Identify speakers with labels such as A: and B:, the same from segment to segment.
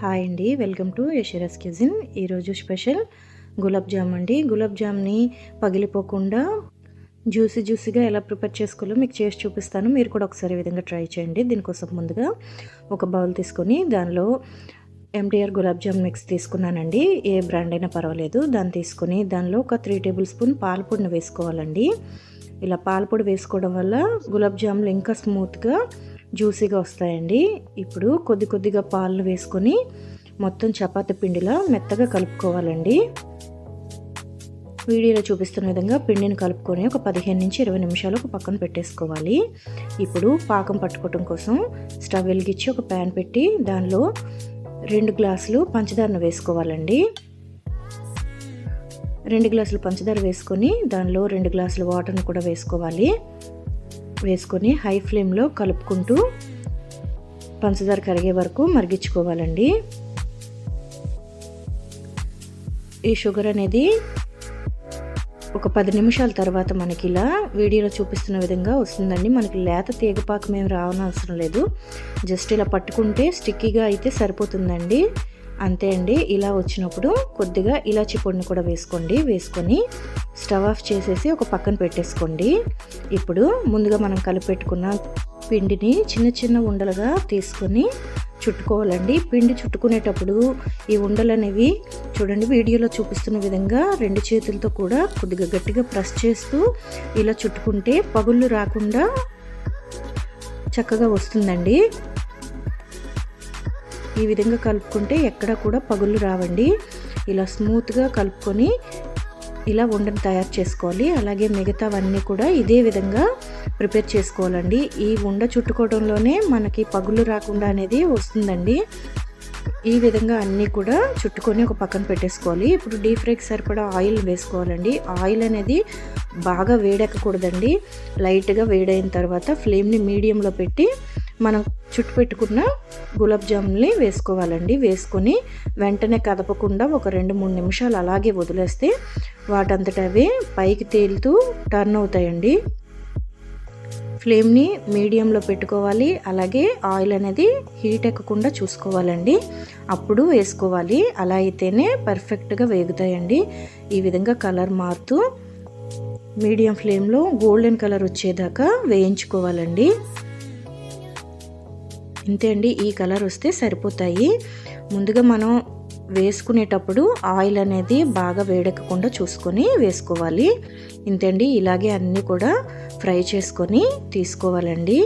A: Hi అండి, welcome to యషిరాస్ cuisine. ఈరోజు special gulab jam అండి. గులాబ్ జామ్ని పగిలిపోకుండా జ్యూసీగా ఎలా ప్రిపేర్ చేసుకోవాలో మీకు చేసి చూపిస్తాను. మీరు కూడా ఒకసారి ఈ విధంగా ట్రై చేయండి. దీనికోసం ముందుగా ఒక బౌల్ తీసుకొని దానిలో ఎంటీఆర్ గులాబ్ జామ్ మిక్స్ తీసుకున్నానండి. ఏ బ్రాండ్ అయినా పర్వాలేదు. దాన్ని తీసుకొని దానిలో ఒక 3 టేబుల్ స్పూన్ పాలపొడిని వేసుకోవాలండి. ఇలా పాలపొడి వేసుకోవడం వల్ల గులాబ్ జాములు ఇంకా స్మూత్గా జ్యూసీగా వస్తాయండి. ఇప్పుడు కొద్దిగా పాలను వేసుకొని మొత్తం చపాతీ పిండిలా మెత్తగా కలుపుకోవాలండి. వీడియోలో చూపిస్తున్న విధంగా పిండిని కలుపుకొని ఒక 15 నుంచి 20 నిమిషాలు ఒక పక్కన పెట్టేసుకోవాలి. ఇప్పుడు పాకం పట్టుకోవడం కోసం స్టవ్ వెలిగించి ఒక ప్యాన్ పెట్టి దానిలో 2 గ్లాసులు పంచదారను వేసుకోవాలండి. 2 గ్లాసులు పంచదార వేసుకొని దానిలో 2 గ్లాసుల వాటర్ని కూడా వేసుకోవాలి. వేసుకొని హై ఫ్లేమ్లో కలుపుకుంటూ పంచదార కరిగే వరకు మరిగించుకోవాలండి. ఈ షుగర్ అనేది ఒక 10 నిమిషాల తర్వాత మనకి ఇలా వీడియోలో చూపిస్తున్న విధంగా వస్తుందండి. మనకి లేత తీగపాకం ఏమి రావనవసరం లేదు. జస్ట్ ఇలా పట్టుకుంటే స్టిక్కీగా అయితే సరిపోతుందండి. అంతే అండి. ఇలా వచ్చినప్పుడు కొద్దిగా ఇలాచి పొడిని కూడా వేసుకోండి. వేసుకొని స్టవ్ ఆఫ్ చేసేసి ఒక పక్కన పెట్టేసుకోండి. ఇప్పుడు ముందుగా మనం కలిపెట్టుకున్న పిండిని చిన్న ఉండలుగా తీసుకొని చుట్టుకోవాలండి. పిండి చుట్టుకునేటప్పుడు ఈ ఉండలు అనేవి చూడండి, వీడియోలో చూపిస్తున్న విధంగా 2 చేతులతో కూడా కొద్దిగా గట్టిగా ప్రెస్ చేస్తూ ఇలా చుట్టుకుంటే పగుళ్ళు రాకుండా చక్కగా వస్తుందండి. ఈ విధంగా కలుపుకుంటే ఎక్కడ కూడా పగుళ్ళు రావండి. ఇలా స్మూత్గా కలుపుకొని ఇలా ఉండని తయారు చేసుకోవాలి. అలాగే మిగతావన్నీ కూడా ఇదే విధంగా ప్రిపేర్ చేసుకోవాలండి. ఈ ఉండ చుట్టుకోవడంలోనే మనకి పగుళ్ళు రాకుండా అనేది వస్తుందండి. ఈ విధంగా అన్నీ కూడా చుట్టుకొని ఒక పక్కన పెట్టేసుకోవాలి. ఇప్పుడు డీప్ ఫ్రైకి సరిపడా ఆయిల్ వేసుకోవాలండి. ఆయిల్ అనేది బాగా వేడెక్కకూడదండి. లైట్గా వేడైన తర్వాత ఫ్లేమ్ని మీడియంలో పెట్టి మనం చుట్టు పెట్టుకున్న గులాబ్ జామున్ని వేసుకోవాలండి. వేసుకొని వెంటనే కదపకుండా ఒక 2-3 నిమిషాలు అలాగే వదిలేస్తే వాటంతట అవే పైకి తేలుతూ టర్న్ అవుతాయండి. ఫ్లేమ్ని మీడియంలో పెట్టుకోవాలి. అలాగే ఆయిల్ అనేది హీట్ ఎక్కకుండా చూసుకోవాలండి. అప్పుడు వేసుకోవాలి. అలా అయితేనే పర్ఫెక్ట్గా వేగుతాయండి. ఈ విధంగా కలర్ మారుతూ మీడియం ఫ్లేమ్లో గోల్డెన్ కలర్ వచ్చేదాకా వేయించుకోవాలండి. ఇంతే అండి. ఈ కలర్ వస్తే సరిపోతాయి. ముందుగా మనం వేసుకునేటప్పుడు ఆయిల్ అనేది బాగా వేడెక్కకుండా చూసుకొని వేసుకోవాలి. ఇంతే అండి. ఇలాగే అన్నీ కూడా ఫ్రై చేసుకొని తీసుకోవాలండి.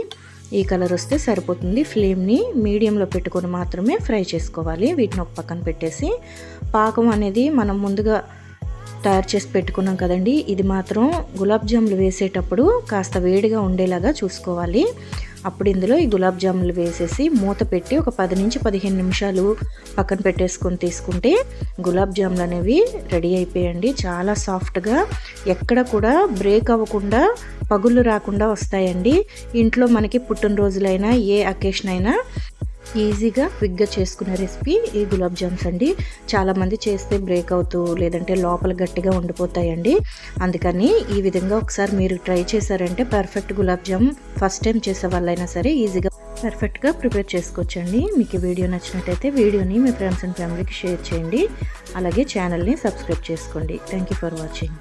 A: ఈ కలర్ వస్తే సరిపోతుంది. ఫ్లేమ్ని మీడియంలో పెట్టుకొని మాత్రమే ఫ్రై చేసుకోవాలి. వీటిని ఒక పక్కన పెట్టేసి పాకం అనేది మనం ముందుగా తయారు చేసి పెట్టుకున్నాం కదండి, ఇది మాత్రం గులాబ్ జాములు వేసేటప్పుడు కాస్త వేడిగా ఉండేలాగా చూసుకోవాలి. అప్పుడు ఇందులో ఈ గులాబ్ జాములు వేసేసి మూత పెట్టి ఒక 10 నుంచి 15 నిమిషాలు పక్కన పెట్టేసుకొని తీసుకుంటే గులాబ్ జాములు అనేవి రెడీ అయిపోయండి. చాలా సాఫ్ట్గా ఎక్కడ కూడా బ్రేక్ అవ్వకుండా పగుళ్ళు రాకుండా వస్తాయండి. ఇంట్లో మనకి పుట్టినరోజులైనా ఏ అకేషన్ అయినా ఈజీగా క్విక్గా చేసుకునే రెసిపీ ఈ గులాబ్ జామ్స్ అండి. చాలామంది చేస్తే బ్రేక్ అవుతూ లేదంటే లోపల గట్టిగా ఉండిపోతాయండి. అందుకని ఈ విధంగా ఒకసారి మీరు ట్రై చేశారంటే perfect gulab jam first time చేసే వాళ్ళైనా సరే ఈజీగా పర్ఫెక్ట్గా ప్రిపేర్ చేసుకోవచ్చండి. మీకు ఈ వీడియో నచ్చినట్టయితే వీడియోని మీ ఫ్రెండ్స్ అండ్ ఫ్యామిలీకి షేర్ చేయండి. అలాగే ఛానల్ని సబ్స్క్రైబ్ చేసుకోండి. Thank you for watching.